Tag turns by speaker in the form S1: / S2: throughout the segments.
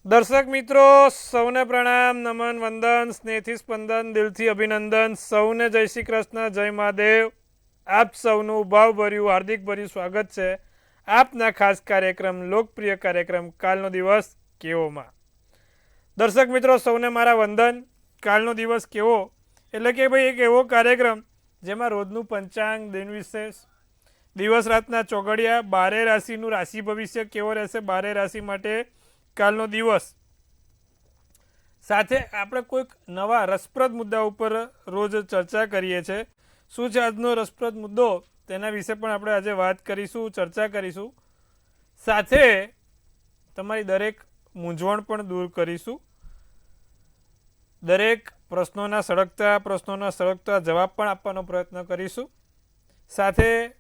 S1: દર્શક મિત્રો સૌને પ્રણામ, નમન, વંદન, સ્નેહથી સ્પંદન, દિલથી અભિનંદન. સૌને જય શ્રી કૃષ્ણ, જય મહાદેવ. આપ સૌનું ભાવભર્યું હાર્દિક ભર્યું સ્વાગત છે આપના ખાસ કાર્યક્રમ, લોકપ્રિય કાર્યક્રમ કાલનો દિવસ કેવોમાં. દર્શક મિત્રો સૌને મારા વંદન. કાલનો દિવસ કેવો એટલે કે ભાઈ એક એવો કાર્યક્રમ જેમાં રોજનું પંચાંગ, દિન વિશેષ, દિવસ રાતના ચોઘડિયા, 12 રાશિનું રાશિ ભવિષ્ય કેવો રહેશે 12 રાશિ માટે કાલનો દિવસ, સાથે આપણે કોઈક નવા રસપ્રદ મુદ્દા ઉપર રોજ ચર્ચા કરીએ છીએ. શું છે આજનો રસપ્રદ મુદ્દો તેના વિશે પણ આપણે આજે વાત કરીશું, ચર્ચા કરીશું. સાથે તમારી દરેક મૂંઝવણ પણ દૂર કરીશું. દરેક પ્રશ્નોના સળગતા જવાબ પણ આપવાનો પ્રયત્ન કરીશું. સાથે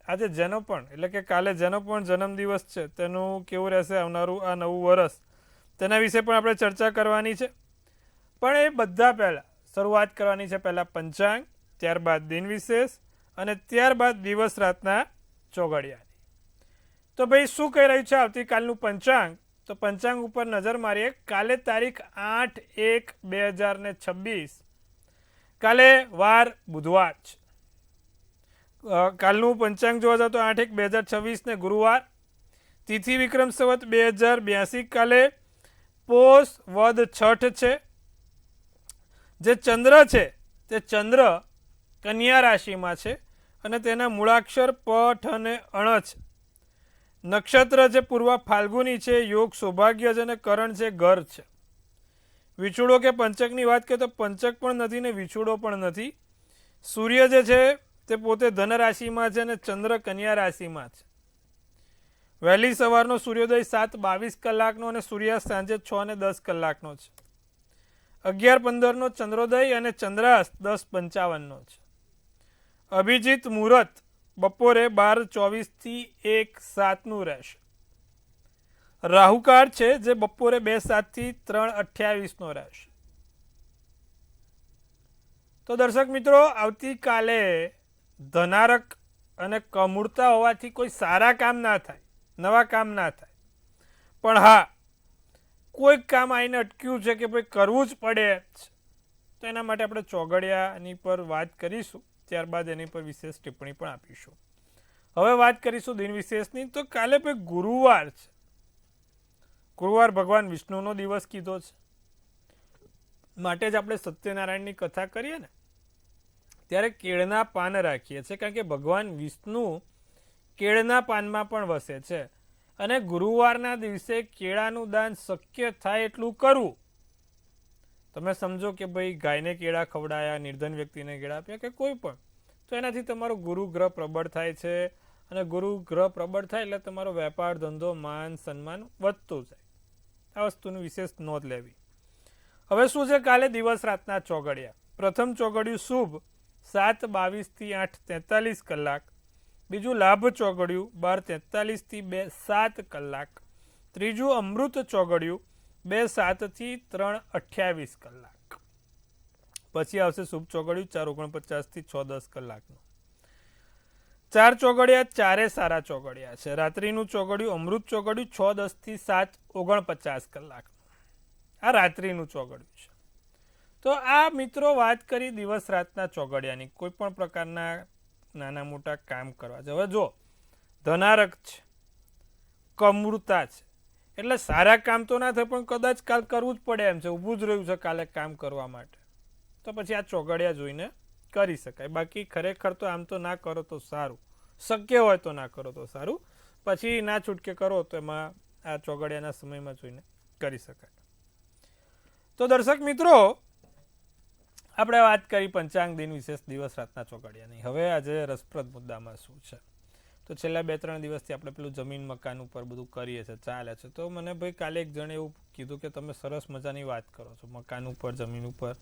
S1: આજે જેનો પણ એટલે કે કાલે જેનો પણ જન્મદિવસ છે તેનું કેવું રહેશે આવનારું આ નવું વર્ષ, તેના વિશે પણ આપણે ચર્ચા કરવાની છે. પણ એ બધા પહેલાં શરૂઆત કરવાની છે પહેલાં પંચાંગ, ત્યારબાદ દિન વિશેષ અને ત્યારબાદ દિવસ રાતના ચોઘડિયાની. તો ભાઈ શું કહી રહ્યું છે આવતીકાલનું પંચાંગ? તો પંચાંગ ઉપર નજર મારીએ. કાલે તારીખ 8/1/2026, કાલે વાર બુધવાર છે. કાલનું પંચાંગ જોવા જાવ તો 8/1/2026 ને ગુરુવાર, તિથિ વિક્રમ સંવત 2082, કાલે પોષ વદ છઠ છે. જે ચંદ્ર છે તે ચંદ્ર કન્યા રાશિમાં છે અને તેના મૂળાક્ષર પઠ અને અણ છે. નક્ષત્ર છે પૂર્વ ફાલ્ગુની છે, યોગ સૌભાગ્ય છે અને કરણ છે ઘર છે. વિછુડો કે પંચકની વાત કરીએ તો પંચક પણ નથી ને વિછુડો પણ નથી. સૂર્ય જે છે તે પોતે ધન રાશિમાં છે અને ચંદ્ર કન્યા રાશિમાં છે. વહેલી સવારનો સૂર્યોદય 7:22 કલાકનો અને સૂર્યાસ્ત સાંજે 6:10 કલાકનો છે. 11:15 ચંદ્રોદય અને ચંદ્રાસ્ત 10:55 છે. અભિજીત મુહૂર્ત બપોરે 12:24 1:07 રહેશે. રાહુકાળ છે જે બપોરે 2:07 3:28 રહેશે. તો દર્શક મિત્રો આવતીકાલે ધનારક અને કમૂળતા હોવાથી કોઈ સારા કામ ના થાય, નવા કામ ના થાય. પણ હા, કોઈક કામ આવીને અટક્યું છે કે ભાઈ કરવું જ પડે તો એના માટે આપણે ચોઘડિયાની પર વાત કરીશું, ત્યારબાદ એની પર વિશેષ ટિપ્પણી પણ આપીશું. હવે વાત કરીશું દિન વિશેષની. તો કાલે ભાઈ ગુરુવાર છે. ગુરુવાર ભગવાન વિષ્ણુનો દિવસ કીધો છે, માટે જ આપણે સત્યનારાયણની કથા કરીએ ને ત્યારે કેળના પાન રાખીએ છીએ, કારણ કે ભગવાન વિષ્ણુ કેળના પાનમાં પણ વસે છે. અને ગુરુવારના દિવસે કેળાનું દાન શક્ય થાય એટલું કરવું. તમે સમજો કે ભાઈ ગાયને કેળા ખવડાયા, નિર્ધન વ્યક્તિને કેળા આપ્યા કે કોઈ પણ, તો એનાથી તમારો ગુરુ ગ્રહ પ્રબળ થાય છે. અને ગુરુ ગ્રહ પ્રબળ થાય એટલે તમારો વેપાર, ધંધો, માન, સન્માન વધતું જાય. આ વસ્તુની વિશેષ નોંધ લેવી. હવે શું છે કાલે દિવસ રાતના ચોઘડિયા? પ્રથમ ચોઘડિયું શુભ 7:22 8:43 કલાક. બીજું લાભ ચોઘડિયું 12:43 2:07 કલાક. ત્રીજું અમૃત ચોઘડિયું 2:07 3:28 કલાક. પછી આવશે શુભ ચોઘડિયું 4:49 6:10 કલાકનું. 4 ચોઘડિયા ચારે સારા ચોઘડિયા છે. રાત્રિનું ચોઘડિયું અમૃત ચોઘડિયું 6:10 7:49 કલાક. આ રાત્રિનું ચોઘડિયું છે. તો આ મિત્રો વાત કરી દિવસ રાતના ચોઘડિયાની. કોઈ પણ પ્રકારના નાના મોટા કામ કરવા છે. હવે જો ધનારક છે, કમૂળતા છે, એટલે સારા કામ તો ના થાય પણ કદાચ કાલ કરવું જ પડે એમ છે, ઊભું જ રહ્યું છે કાલે કામ કરવા માટે, તો પછી આ ચોઘડિયા જોઈને કરી શકાય. બાકી ખરેખર તો આમ તો ના કરો તો સારું, શક્ય હોય તો ના કરો તો સારું, પછી ના છૂટકે કરો તો એમાં આ ચોઘડિયાના સમયમાં જોઈને કરી શકાય. તો દર્શક મિત્રો આપણે વાત કરી પંચાંગ, દિન વિશેષ, દિવસ રાતના ચોઘડિયાની. હવે આજે રસપ્રદ મુદ્દામાં શું છે? તો છેલ્લા 2-3 દિવસથી આપણે પેલું જમીન મકાન ઉપર બધું કરીએ છીએ, ચાલે છે. તો મને ભાઈ કાલે એક જણે એવું કીધું કે તમે સરસ મજાની વાત કરો છો મકાન ઉપર, જમીન ઉપર.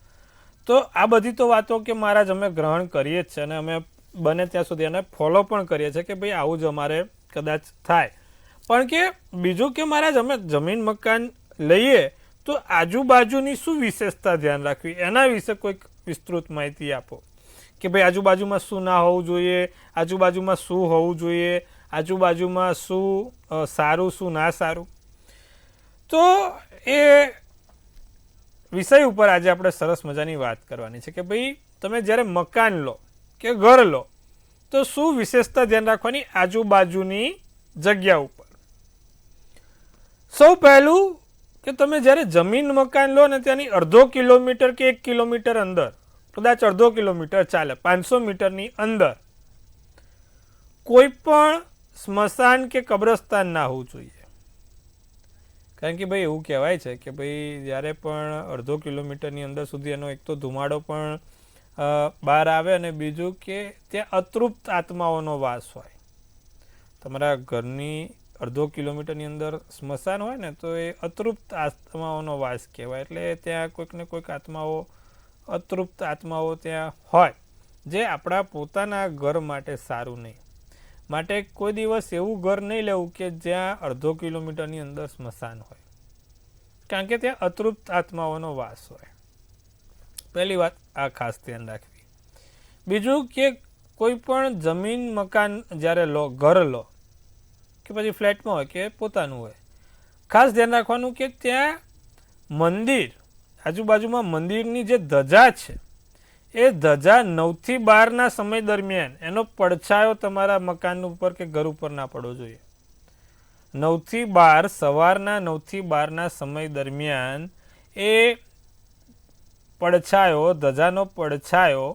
S1: તો આ બધી તો વાતો કે મહારાજ અમે ગ્રહણ કરીએ જ છે અને અમે બને ત્યાં સુધી એને ફોલો પણ કરીએ છીએ કે ભાઈ આવું જ અમારે કદાચ થાય. પણ કે બીજું કે મહારાજ અમે જમીન મકાન લઈએ તો આજુબાજુની શું વિશેષતા ધ્યાન રાખવી, એના વિશે કોઈક વિસ્તૃત માહિતી આપો કે ભાઈ આજુબાજુમાં શું ના હોવું જોઈએ, આજુબાજુમાં શું હોવું જોઈએ, આજુબાજુમાં શું સારું શું ના સારું. તો એ વિષય ઉપર આજે આપણે સરસ મજાની વાત કરવાની છે કે ભાઈ તમે જ્યારે મકાન લો કે ઘર લો તો શું વિશેષતા ધ્યાન રાખવાની આજુબાજુની જગ્યા ઉપર. સૌ પહેલું કે તમે જ્યારે જમીન મકાન લો ને ત્યાંની અડધો કિલોમીટર કે 1 કિલોમીટર અંદર, કદાચ અડધો કિલોમીટર ચાલે, 500 મીટરની અંદર કોઈ પણ સ્મશાન કે કબ્રસ્તાન ના હોવું જોઈએ. કારણ કે ભાઈ એવું કહેવાય છે કે ભાઈ જ્યારે પણ અડધો કિલોમીટરની અંદર સુધી એનો એક તો ધુમાડો પણ બહાર આવે અને બીજું કે ત્યાં અતૃપ્ત આત્માઓનો વાસ હોય. તમારા ઘરની અડધો કિલોમીટરની અંદર સ્મશાન હોય ને તો એ અતૃપ્ત આત્માઓનો વાસ કહેવાય. એટલે ત્યાં કોઈક ને કોઈક આત્માઓ, અતૃપ્ત આત્માઓ ત્યાં હોય જે આપણા પોતાના ઘર માટે સારું નહીં. માટે કોઈ દિવસ એવું ઘર નહીં લેવું કે જ્યાં અડધો કિલોમીટરની અંદર સ્મશાન હોય, કારણ કે ત્યાં અતૃપ્ત આત્માઓનો વાસ હોય. પહેલી વાત આ ખાસ ધ્યાન રાખવી. બીજું કે કોઈ પણ જમીન મકાન જ્યારે લો, ઘર લો કે પછી ફ્લેટમાં હોય કે પોતાનું હોય, ખાસ ધ્યાન રાખવાનું કે ત્યાં મંદિર, આજુબાજુમાં મંદિરની જે ધજા છે એ ધજા 9 થી 12ના સમય દરમિયાન એનો પડછાયો તમારા મકાન ઉપર કે ઘર ઉપર ના પડવો જોઈએ. 9 થી 12, સવારના 9 થી 12ના સમય દરમિયાન એ પડછાયો, ધજાનો પડછાયો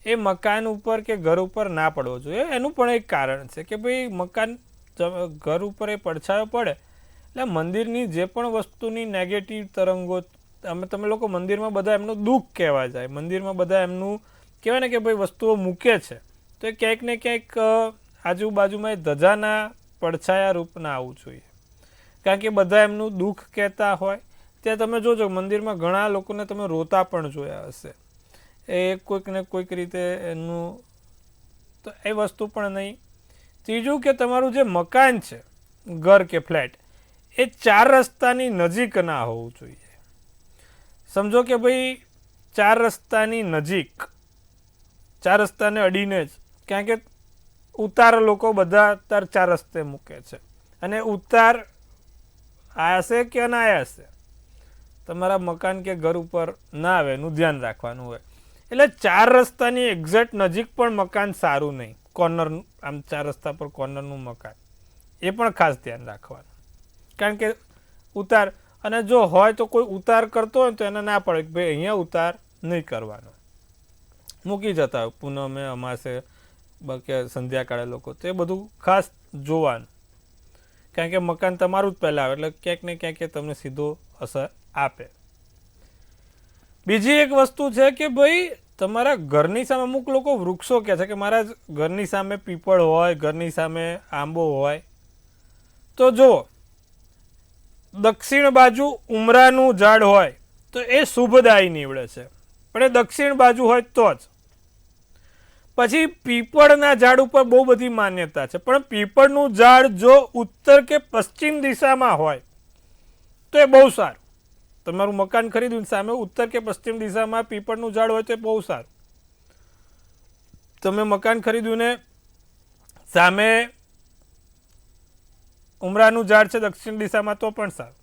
S1: એ મકાન ઉપર કે ઘર ઉપર ના પડવો જોઈએ. એનું પણ એક કારણ છે કે ભાઈ મકાન, ઘર ઉપર એ પડછાયો પડે એટલે મંદિરની જે પણ વસ્તુની નેગેટિવ તરંગો, તમે લોકો મંદિરમાં બધા એમનું દુઃખ કહેવા જાય, મંદિરમાં બધા એમનું કહેવાય ને કે ભાઈ વસ્તુઓ મૂકે છે, તો એ ક્યાંક ને ક્યાંક આજુબાજુમાં એ ધજાના પડછાયા રૂપ ના આવવું જોઈએ. કારણ કે બધા એમનું દુઃખ કહેતા હોય. ત્યાં તમે જોજો મંદિરમાં ઘણા લોકોને તમે રોતા પણ જોયા હશે. એ કોઈક ને કોઈક રીતે એનું, તો એ વસ્તુ પણ નહીં. ત્રીજું કે તમારું જે મકાન છે, ઘર કે ફ્લેટ, એ 4 રસ્તાની નજીક ના હોવું જોઈએ. સમજો કે ભાઈ 4 રસ્તાની નજીક, 4 રસ્તાને અડીને જ, કારણ કે ઉતાર લોકો બધા 4 રસ્તે મૂકે છે અને ઉતાર આશે કે ના હશે, તમારા મકાન કે ઘર ઉપર ના આવે એનું ધ્યાન રાખવાનું હોય. એટલે 4 રસ્તાની એક્ઝેક્ટ નજીક પણ મકાન સારું નહીં. કોર્નર, આમ 4 રસ્તા પર કોર્નરનું મકાન, એ પણ ખાસ ધ્યાન રાખવાનું. કારણ કે ઉતાર, અને જો હોય તો કોઈ ઉતાર કરતો હોય તો એને ના પડે કે ભાઈ અહીંયા ઉતાર નહીં કરવાનો, મૂકી જતા હોય પૂનમે, અમાસે કે સંધ્યાકાળે લોકો, તો એ બધું ખાસ જોવાનું. કારણ કે મકાન તમારું જ પહેલાં આવે એટલે ક્યાંક ને ક્યાંક એ તમને સીધો અસર આપે. બીજી એક વસ્તુ છે કે ભાઈ તમારા ઘરની સામે, અમુક લોકો વૃક્ષો કહે છે કે મારા ઘરની સામે પીપળ હોય, ઘરની સામે આંબો હોય, તો જો દક્ષિણ બાજુ ઉમરાનું ઝાડ હોય તો એ શુભદાયી નીવડે છે, પણ એ દક્ષિણ બાજુ હોય તો જ. પછી પીપળના ઝાડ ઉપર બહુ બધી માન્યતા છે, પણ પીપળનું ઝાડ જો ઉત્તર કે પશ્ચિમ દિશામાં હોય તો એ બહુ સારું. તમારું મકાન ખરીદ્યું સામે ઉત્તર કે પશ્ચિમ દિશામાં પીપળનું ઝાડ હોય તો એ બહુ સારું. તમે મકાન ખરીદ્યું ને સામે ઉમરાનું ઝાડ છે દક્ષિણ દિશામાં તો પણ સારું.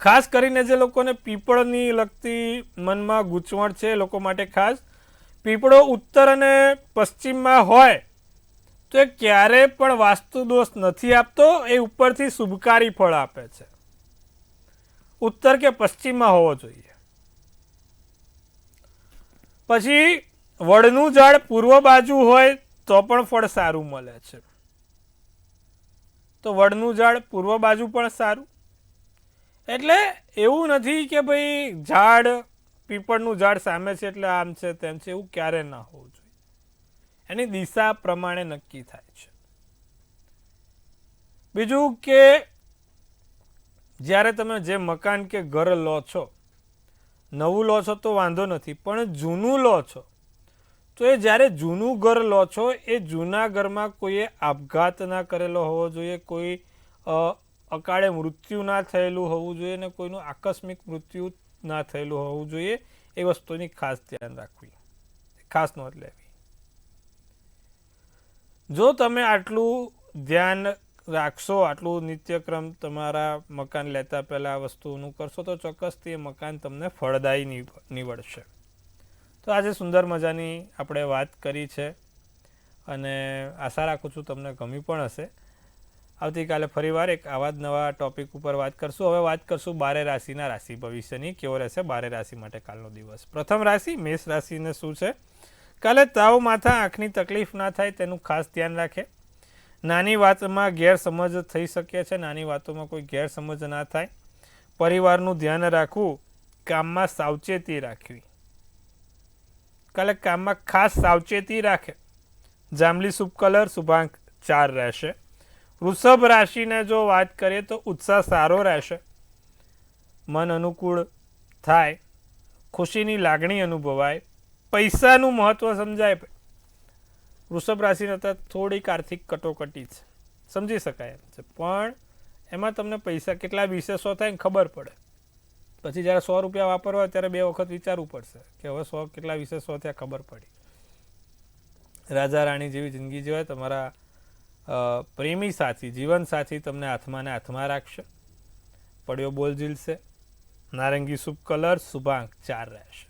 S1: ખાસ કરીને જે લોકોને પીપળની લગતી મનમાં ગૂંચવણ છે એ લોકો માટે ખાસ, પીપળો ઉત્તર અને પશ્ચિમમાં હોય તો એ ક્યારે પણ વાસ્તુ દોષ નથી આપતો, એ ઉપરથી શુભકારી ફળ આપે છે. ઉત્તર કે પશ્ચિમમાં હોવો જોઈએ. પછી વડનું ઝાડ પૂર્વ બાજુ હોય તો પણ ફળ સારું મળે છે, તો વડનું ઝાડ પૂર્વ બાજુ પણ સારું. એટલે એવું નથી કે ભાઈ ઝાડ, પીપળનું ઝાડ સામે છે એટલે આમ છે તેમ છે, એવું ક્યારે ના હોવું જોઈએ. એની દિશા પ્રમાણે નક્કી થાય છે. બીજું કે જ્યારે તમે જે મકાન કે ઘર લો છો, નવું લો છો તો વાંધો નથી, પણ જૂનું લો છો તો એ જ્યારે જૂનું ઘર લો છો એ જૂના ઘરમાં કોઈએ આપઘાત ના કરેલો હોવો જોઈએ, કોઈ અકાળે મૃત્યુ ના થયેલું હોવું જોઈએ ને કોઈનું આકસ્મિક મૃત્યુ ના થયેલું હોવું જોઈએ. એ વસ્તુની ખાસ ધ્યાન રાખવી, ખાસ નોંધ લેવી. જો તમે આટલું ધ્યાન રાખશો, આટલું નિત્યક્રમ તમારા મકાન લેતા પહેલાં આ વસ્તુનું કરશો તો ચોક્કસથી એ મકાન તમને ફળદાયી નીવડશે. તો આજે સુંદર મજાની આપણે વાત કરી છે અને આશા રાખું છું તમને ગમી પણ હશે. આવતીકાલે ફરીવાર એક આવા જ નવા ટોપિક ઉપર વાત કરશું. હવે વાત કરશું 12 રાશિના રાશિ ભવિષ્યની. કેવો રહેશે 12 રાશિ માટે કાલનો દિવસ? પ્રથમ રાશિ મેષ રાશિને શું છે? કાલે તાવ, માથા, આંખની તકલીફ ના થાય તેનું ખાસ ધ્યાન રાખે. નાની વાતમાં ગેરસમજ થઈ શકે છે, નાની વાતોમાં કોઈ ગેરસમજ ના થાય. પરિવારનું ધ્યાન રાખવું, કામમાં સાવચેતી રાખવી. કાલે કામમાં ખાસ સાવચેતી રાખે. જાંબલી શુભ કલર, શુભાંક 4 રહેશે. વૃષભ રાશિને જો વાત કરીએ તો ઉત્સાહ સારો રહેશે, મન અનુકૂળ થાય, ખુશીની લાગણી અનુભવાય, પૈસાનું મહત્વ સમજાય. વૃષભ રાશિને અત્યારે થોડીક આર્થિક કટોકટી છે, સમજી શકાય એમ છે, પણ એમાં તમને પૈસા કેટલા વિશે 100 થાય ને ખબર પડે. પછી જ્યારે 100 રૂપિયા વાપરવા હોય ત્યારે 2 વખત વિચારવું પડશે કે હવે 100 કેટલા વિશે 100 થયા, ખબર પડી. રાજા રાણી જેવી જિંદગી જીવાય. તમારા પ્રેમી સાથી, જીવન સાથી તમને હાથમાં ને હાથમાં રાખશે. પડ્યો બોલ ઝીલશે. નારંગી શુભ કલર, શુભાંક 4 રહેશે.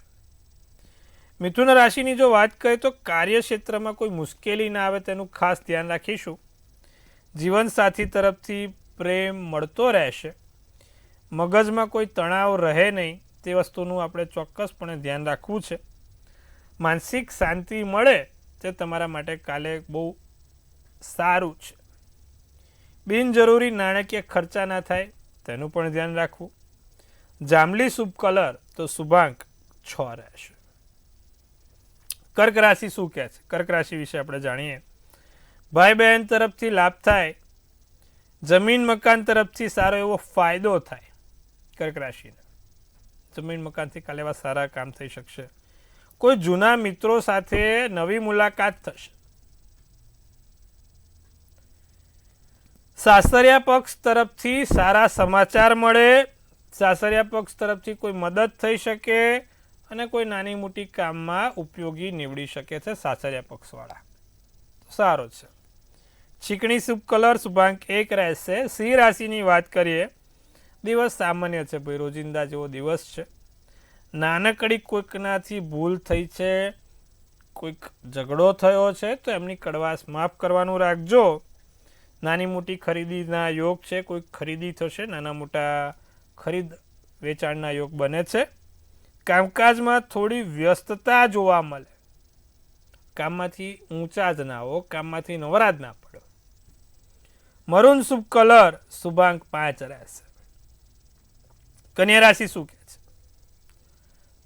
S1: મિથુન રાશિની જો વાત કરીએ તો કાર્યક્ષેત્રમાં કોઈ મુશ્કેલી ના આવે તેનું ખાસ ધ્યાન રાખીશું. જીવનસાથી તરફથી પ્રેમ મળતો રહેશે. મગજમાં કોઈ તણાવ રહે નહીં તે વસ્તુનું આપણે ચોક્કસપણે ધ્યાન રાખવું છે. માનસિક શાંતિ મળે તે તમારા માટે કાલે બહુ સારું છે. બિનજરૂરી નાણાકીય ખર્ચા ના થાય તેનું પણ ધ્યાન રાખવું. જાંબલી શુભ કલર તો શુભાંક 6 રહેશે. કર્ક રાશિ શું કહે છે? કર્ક રાશિ વિશે આપણે જાણીએ. ભાઈ બહેન તરફથી લાભ થાય. જમીન મકાન તરફથી સારો એવો ફાયદો થાય. કર્ક રાશિને જમીન મકાનથી કાલે એવા સારા કામ થઈ શકશે. કોઈ જૂના મિત્રો સાથે નવી મુલાકાત થશે. સાસરિયા પક્ષ તરફથી સારા સમાચાર મળે. સાસરિયા પક્ષ તરફથી કોઈ મદદ થઈ શકે અને કોઈ નાની મોટી કામમાં ઉપયોગી નીવડી શકે છે સાસરિયા પક્ષવાળા. સારો છે. ચીકણી શુભ કલર, શુભાંક 1 રહેશે. સિંહ રાશિની વાત કરીએ. દિવસ સામાન્ય છે ભાઈ, રોજિંદા જેવો દિવસ છે. નાનકડી કોઈકનાથી ભૂલ થઈ છે, કોઈક ઝઘડો થયો છે તો એમની કડવાશ માફ કરવાનું રાખજો. નાની મોટી ખરીદીના યોગ છે, કોઈક ખરીદી થશે, નાના મોટા ખરીદ વેચાણના યોગ બને છે. કામકાજમાં થોડી વ્યસ્તતા જોવા મળે. કામમાંથી ઊંચા જ ના હો, કામમાંથી નવરા જ ના પડો. મરૂન શુભ કલર, શુભાંક 5 રહેશે. કન્યા રાશિ શું કહે છે?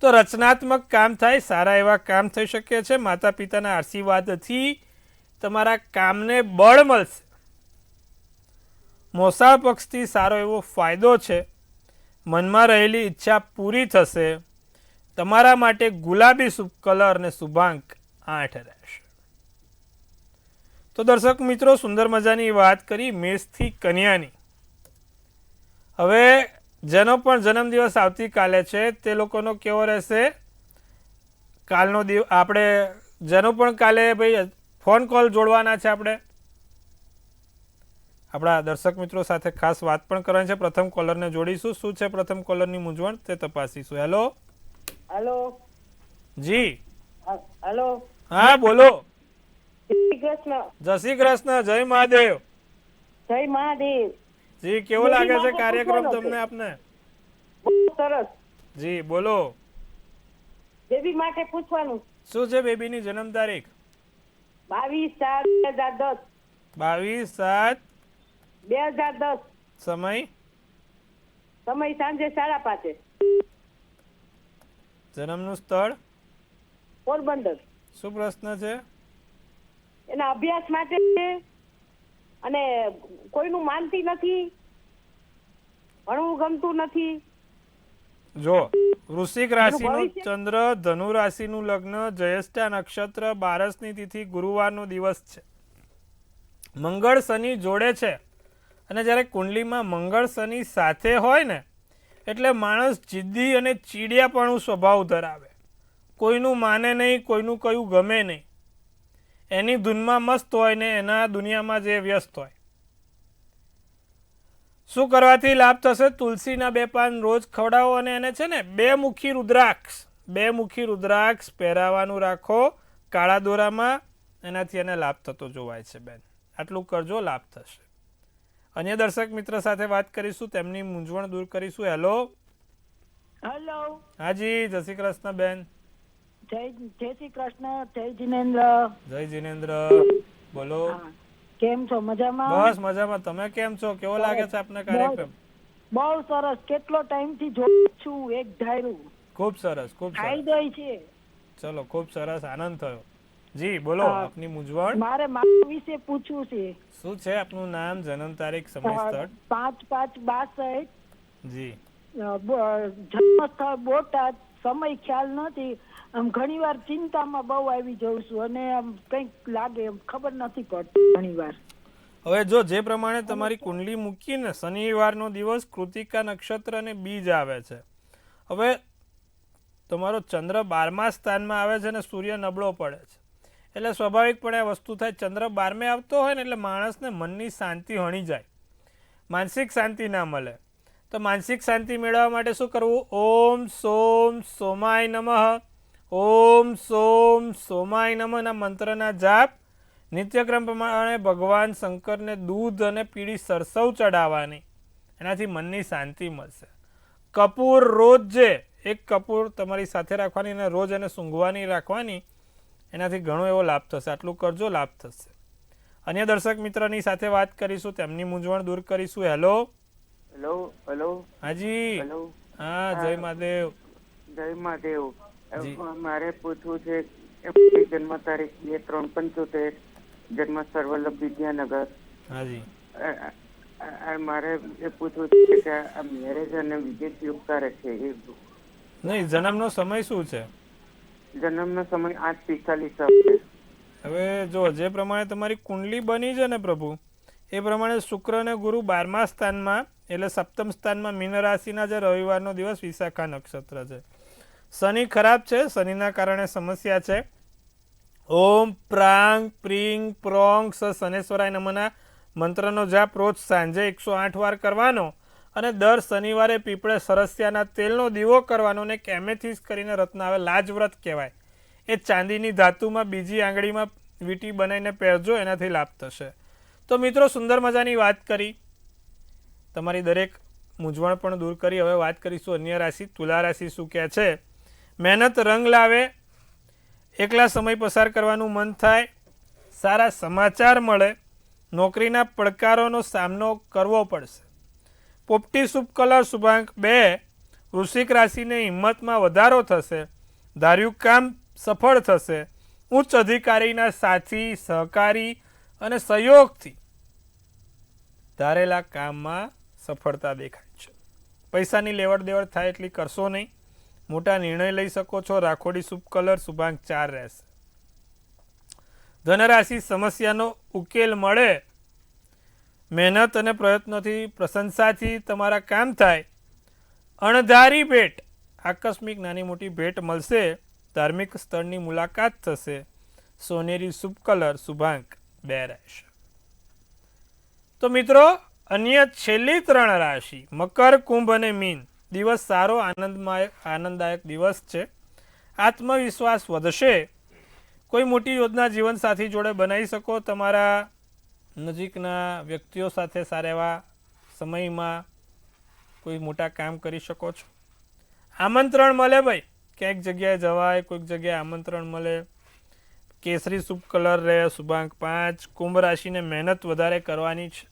S1: તો રચનાત્મક કામ થાય, સારા એવા કામ થઈ શકે છે. માતા પિતાના આશીર્વાદથી તમારા કામને બળ મળશે. મોસાળ પક્ષથી સારો એવો ફાયદો છે. મનમાં રહેલી ઈચ્છા પૂરી થશે. તમારા માટે ગુલાબી શુભ કલર અને શુભાંક 8 રહેશે. તો દર્શક મિત્રો, સુંદર મજાની વાત કરી મેષથી કન્યાની. હવે જેનો પણ જન્મદિવસ આવતીકાલે છે તે લોકોનો કેવો રહેશે કાલનો દિવસ? આપણે જેનો પણ કાલે ભાઈ ફોન કોલ જોડવાના છે, આપણે આપણા દર્શક મિત્રો સાથે ખાસ વાત પણ કરવાની છે. પ્રથમ કોલરને જોડીશું. શું છે પ્રથમ કોલરની મૂંઝવણ તે તપાસીશું. હેલો
S2: હેલો
S1: જી.
S2: હેલો
S1: હા બોલો.
S2: જય
S1: જય શ્રી
S2: શ્રી કૃષ્ણ.
S1: કૃષ્ણ. જય મહાદેવ.
S2: જય મહાદેવ.
S1: જી કેવો લાગે છે કાર્યક્રમ તમને? આપને
S2: બહુ સરસ.
S1: જી બોલો.
S2: બેબી માટે પૂછવાનું.
S1: શું છે બેબીની જન્મ તારીખ?
S2: 22/7/2010.
S1: 22/7/2010. સમય?
S2: સમય સાંજે 5:30.
S1: જન્મનું સ્થળ?
S2: પોરબંદર.
S1: શું પ્રશ્ન છે?
S2: એના અભ્યાસ માટે છે અને કોઈનું માનતી નથી, ભણવું ગમતું નથી.
S1: જો વૃશ્ચિક રાશિનો ચંદ્ર, ધનુ રાશિનું લગ્ન, જ્યેષ્ઠા નક્ષત્ર, 12ની તિથિ, ગુરુવારનો દિવસ છે. મંગળ શનિ જોડે છે અને જ્યારે કુંડલીમાં મંગળ શનિ સાથે હોય ને એટલે માણસ જિદ્દી અને ચીડિયાપણું સ્વભાવ ધરાવે. કોઈનું માને નહીં, કોઈનું કયું ગમે નહીં. એની ધૂનમાં મસ્ત હોય ને એના દુનિયામાં જે વ્યસ્ત હોય. શું કરવાથી લાભ થશે? તુલસીના 2 પાન રોજ ખવડાવો અને એને છે ને 2 મુખી રુદ્રાક્ષ પહેરાવાનું રાખો કાળા દોરામાં. એનાથી એને લાભ થતો જોવાય છે બેન. આટલું કરજો, લાભ થશે. અન્ય દર્શક મિત્ર સાથે વાત કરીશું, તેમની મૂંઝવણ દૂર કરીશું. હેલો.
S3: હેલો.
S1: હાજી, જય શ્રી કૃષ્ણ બેન.
S3: જય શ્રી કૃષ્ણ. જય જિનેન્દ્ર.
S1: જય જિનેન્દ્ર. બોલો.
S3: કેમ છો? મજામાં?
S1: બસ મજામાં. તમે કેમ છો? કેવો લાગે છે આપને કાર્યક્રમ?
S3: બહુ સરસ. કેટલો ટાઈમ થી જોઉં છું એક ધાર્યું.
S1: ખૂબ સરસ, ખૂબ સરસ.
S3: ફાયદો છે.
S1: ચલો, ખૂબ સરસ, આનંદ થયો. જી બોલો, આપની મૂંઝવણ.
S3: મારે મારા વિશે પૂછવું છે.
S1: શું છે આપનું નામ, જન્મ તારીખ, સમય, સ્થળ?
S3: 5/5/62.
S1: જી.
S3: જન્મ સ્થળ બોટાદ. સમય ખ્યાલ નથી. આમ ઘણી વાર ચિંતામાં બહુ આવી જઉં છું અને આમ કંઈક લાગે એમ ખબર નથી પડતી ઘણી વાર.
S1: હવે જો જે પ્રમાણે તમારી કુંડલી મૂકીને શનિવારનો દિવસ, કૃતિકા નક્ષત્ર અને બીજ આવે છે. હવે તમારો ચંદ્ર 12મા સ્થાનમાં આવે છે અને સૂર્ય નબળો પડે છે, એટલે સ્વાભાવિકપણે આ વસ્તુ થાય. ચંદ્ર 12મે આવતો હોય ને એટલે માણસને મનની શાંતિ હણી જાય, માનસિક શાંતિ ના મળે. તો માનસિક શાંતિ મેળવવા માટે શું કરવું? ઓમ સોમ સોમાય નમઃ, ઓમ સોમ સોમાય નમઃના મંત્રના જાપ નિત્યક્રમ પ્રમાણે ભગવાન શંકરને દૂધ અને પીળી સરસવ ચડાવવાની. એનાથી મનની શાંતિ મળશે. કપૂર રોજ જે એક કપૂર તમારી સાથે રાખવાની અને રોજ એને સૂંઘવાની રાખવાની, એનાથી ઘણો એવો લાભ થશે. આટલું કરજો, લાભ થશે. અન્ય દર્શક મિત્રની સાથે વાત કરીશું, તેમની મૂંઝવણ દૂર કરીશું. હેલો.
S4: હેલો. હેલો.
S1: હાજી.
S4: હેલો.
S1: હા, જય મહાદેવ.
S4: જય મહાદેવ. મારે પૂછવું છે જન્મ તારીખ 2/3/75, જન્મ સર્વલ્લભ વિદ્યાનગર.
S1: હાજી.
S4: મારે એ પૂછવું છે કે આ મેરેજ અને વિદેશ યોગકારે છે એ
S1: નહીં, જન્મનો સમય શું છે?
S4: જન્મનો સમય 8:45 છે.
S1: હવે જો જે પ્રમાણે તમારી કુંડલી બની છે ને પ્રભુ, એ પ્રમાણે શુક્ર અને ગુરુ 12મા સ્થાનમાં એટલે સપ્તમ સ્થાનમાં મીન રાશિના જે રવિવારનો દિવસ વિશાખા નક્ષત્ર છે. શનિ ખરાબ છે, શનિના કારણે સમસ્યા છે. ઓમ પ્રાંગ પ્રીંગ પ્રોંગ સ શનેશ્વરાય નમઃના મંત્રનો જાપ રોજ સાંજે 108 વાર કરવાનો અને દર શનિવારે પીપળે સરસ્યાના તેલનો દીવો કરવાનો. અને એક એમેથિસ કરીને રત્ન આવે, લાજવ્રત કહેવાય, એ ચાંદીની ધાતુમાં બીજી આંગળીમાં વીંટી બનાવીને પહેરજો, એનાથી લાભ થશે. તો મિત્રો, સુંદર મજાની વાત કરી, તમારી દરેક મૂંઝવણ પણ દૂર કરી. હવે વાત કરીશું અન્ય રાશિ, તુલા રાશિ શું કહે છે. મહેનત રંગ લાવે, એકલા સમય પસાર કરવાનું મન થાય, સારા સમાચાર મળે, નોકરીના પડકારોનો સામનો કરવો પડશે. પોપટી શુભ કલર શુભાંક 2. વૃશ્ચિક રાશિને હિંમતમાં વધારો થશે, ધાર્યું કામ સફળ થશે. ઉચ્ચ અધિકારીના સાથી, સહકારી અને સહયોગથી ધારેલા કામમાં સફળતા દેખાય છે. પૈસાની લેવડ દેવડ થાય એટલી કરશો નહીં, મોટા નિર્ણય લઈ શકો છો. રાખોડી શુભ કલર શુભાંક 4 રહેશે. ધનરાશિ સમસ્યાનો ઉકેલ મળે, મહેનત અને પ્રયત્નોથી પ્રશંસાથી તમારા કામ થાય. અણધારી ભેટ, આકસ્મિક નાની મોટી ભેટ મળશે. ધાર્મિક સ્થળની મુલાકાત થશે. સોનેરી શુભ કલર શુભાંક 2 રહેશે. તો મિત્રો, અન્ય છેલ્લી 3 રાશિ મકર, કુંભ અને મીન. દિવસ સારો, આનંદદાયક દિવસ છે. આત્મવિશ્વાસ વધશે. કોઈ મોટી યોજના જીવનસાથી જોડે બનાવી શકો. તમારા નજીકના વ્યક્તિઓ સાથે સારા એવા સમયમાં કોઈ મોટા કામ કરી શકો છો. આમંત્રણ મળે ભાઈ, ક્યાંક જગ્યાએ જવાય, કોઈક જગ્યાએ આમંત્રણ મળે. કેસરી શુભ કલર રહે શુભાંક 5. કુંભ રાશિને મહેનત વધારે કરવાની છે.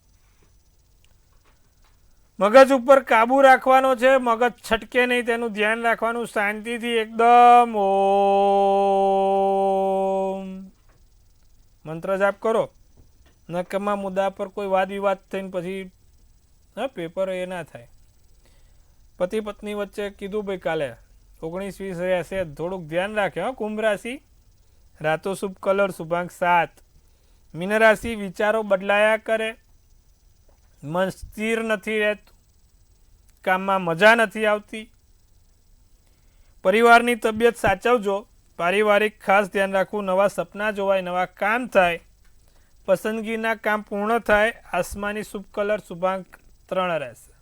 S1: મગજ ઉપર કાબુ રાખવાનો છે, મગજ છટકે નહીં તેનું ધ્યાન રાખવાનું. શાંતિથી એકદમ ઓમ મંત્ર જાપ કરો. નકામા મુદ્દા પર કોઈ વાદ વિવાદ થઈને પછી પેપર એ ના થાય. પતિ પત્ની વચ્ચે કીધું ભાઈ કાલે 19-20 રહેશે, થોડુંક ધ્યાન રાખે. કુંભ રાશિ રાતો શુભ કલર શુભાંક 7. મીન રાશિ વિચારો બદલાયા કરે, મન સ્થિર નથી રહેતું, કામમાં મજા નથી આવતી. પરિવારની તબિયત સાચવજો, પારિવારિક ખાસ ધ્યાન રાખવું. નવા સપના જોવાય, નવા કામ થાય, પસંદગીના કામ પૂર્ણ થાય. આસમાની શુભ કલર શુભાંક 3 રહેશે.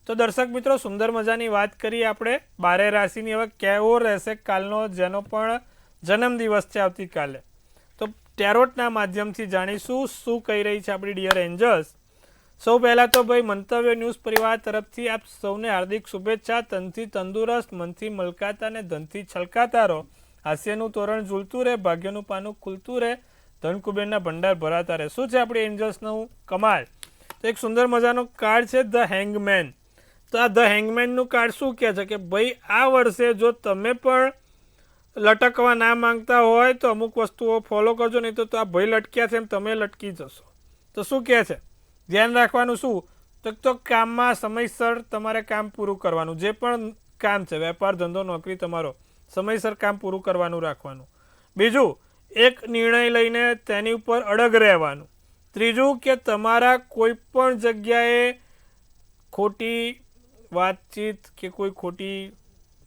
S1: તો દર્શક મિત્રો, સુંદર મજાની વાત કરી આપણે 12 રાશિની. હવે કેવો રહેશે કાલનો જેનો પણ જન્મદિવસ છે આવતીકાલે, તો ટેરોટના માધ્યમથી જાણીશું શું કહી રહી છે આપણી ડિયર એન્જલ્સ. સૌ પહેલાં તો ભાઈ મંતવ્ય ન્યૂઝ પરિવાર તરફથી આપ સૌને હાર્દિક શુભેચ્છા. તનથી તંદુરસ્ત, મનથી મલકાતા અને ધનથી છલકાતા રહો. હાસ્યનું તોરણ ઝૂલતું રહે, ભાગ્યનું પાનું ખુલતું રહે, ધન કુબેરના ભંડાર ભરાતા રહે. શું છે આપણી એન્જલ્સનું કમાલ? તો એક સુંદર મજાનું કાર્ડ છે ધ હેંગમેન. તો આ ધ હેંગમેનનું કાર્ડ શું કહે છે કે ભાઈ આ વર્ષે જો તમે પણ લટકવા ના માંગતા હોય તો અમુક વસ્તુઓ ફોલો કરજો, નહીં તો આ ભાઈ લટક્યા છે એમ તમે લટકી જશો. તો શું કહે છે? ધ્યાન રાખવાનું શું? તો કામમાં સમયસર તમારે કામ પૂરું કરવાનું. જે પણ કામ છે, વેપાર, ધંધો, નોકરી, તમારો સમયસર કામ પૂરું કરવાનું રાખવાનું. બીજું, એક નિર્ણય લઈને તેની ઉપર અડગ રહેવાનું. ત્રીજું કે તમારા કોઈ પણ જગ્યાએ ખોટી વાતચીત કે કોઈ ખોટી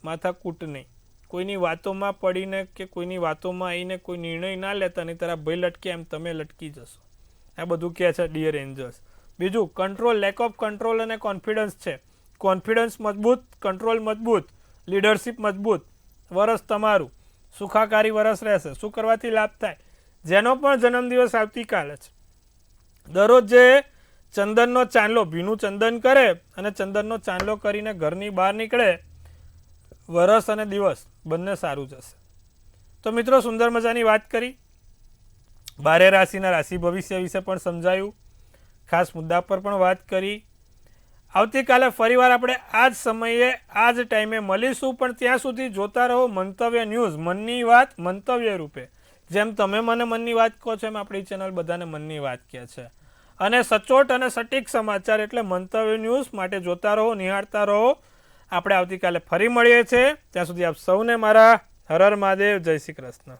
S1: માથાકૂટ નહીં. કોઈની વાતોમાં પડીને કે કોઈની વાતોમાં આવીને કોઈ નિર્ણય ના લેતા, નહીં તારા ભાઈ લટકે એમ તમે લટકી જશો. આ બધું કહે છે ડિયર એન્જલ્સ. બીજું, કંટ્રોલ, લેક ઓફ કંટ્રોલ અને કોન્ફિડન્સ છે. કોન્ફિડન્સ મજબૂત, કંટ્રોલ મજબૂત, લીડરશિપ મજબૂત. વરસ તમારું સુખાકારી વરસ રહેશે. શું કરવાથી લાભ થાય? જેનો પણ જન્મદિવસ આવતીકાલે છે, દરરોજ જે ચંદનનો ચાંદલો, ભીનું ચંદન કરે અને ચંદનનો ચાંદલો કરીને ઘરની બહાર નીકળે, વરસ અને દિવસ બંને સારું જશે. તો મિત્રો, સુંદર મજાની વાત કરી. 12 રાશિના રાશિ ભવિષ્ય વિશે પણ સમજાયું. ખાસ મુદ્દા પર પણ વાત કરી. આવતીકાલે ફરીવાર આપણે આ જ સમયે આ જ ટાઈમે મળીશું. પણ ત્યાં સુધી જોતા રહો મંતવ્ય ન્યૂઝ. મનની વાત મંતવ્ય રૂપે. જેમ તમે મને મનની વાત કહો છો એમ આપણી ચેનલ બધાને મનની વાત કહે છે. અને સચોટ અને સટીક સમાચાર એટલે મંતવ્ય ન્યૂઝ. માટે જોતા રહો, નિહાળતા રહો. આપણે આવતીકાલે ફરી મળીએ છીએ. ત્યાં સુધી આપ સૌને મારા હર હર મહાદેવ, જય શ્રી કૃષ્ણ.